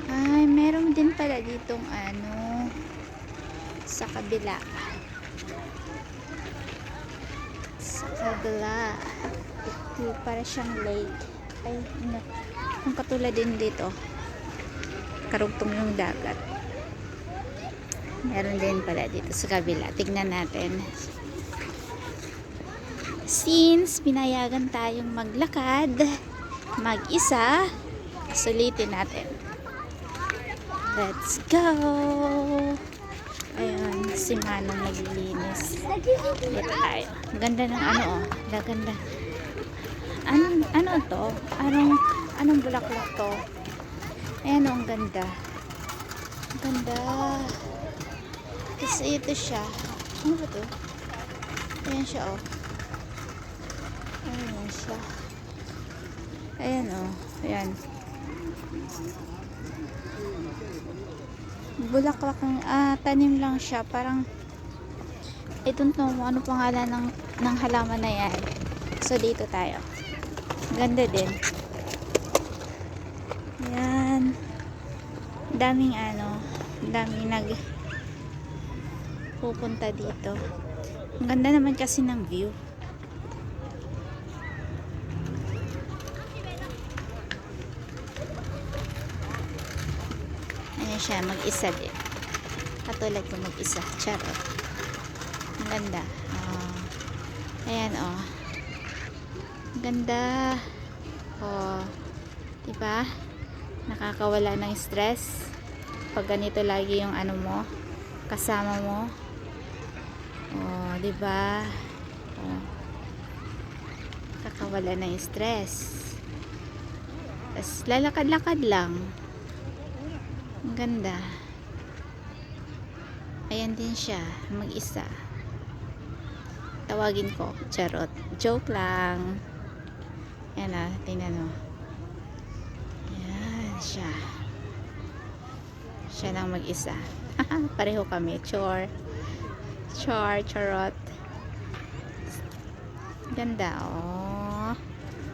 Ay, meron din pala ditong sa kabila. Sa kabila. Ito para siyang lake. Ay, kung katulad din dito. Karugtong yung dagat. Meron din pala dito sa kabila. Tignan natin. Since pinayagan tayong maglakad, mag-isa, sulitin natin. Let's go! Ayun, si Manong naglilinis. Dito tayo. Ganda ng ganda. Ano to? Anong bulaklak to? Ayan ang ganda. Ang ganda. Kasi ito siya. Ano ba to? Ayan siya Ayan siya. Ayan Ayan. Bulaklak tanim lang siya. Parang I don't know ano pangalan ng halaman na yan. So dito tayo. Ganda din. Ayan. Daming pupunta dito. Ang ganda naman kasi ng view. Ayan siya, mag-isa din. Katulad ko mag-isa. Charot. Ang ganda. Ayan Ang ganda. Diba? Nakakawala ng stress. Pag ganito lagi yung mo, kasama mo. Diba? Kakawala ng stress. Tapos lalakad-lakad lang. Ang ganda. Ayan din siya, mag-isa. Tawagin ko, charot. Joke lang. Ayan tingnan mo. Ayan siya. Siya lang mag-isa. Pareho kami. Charot. Ganda,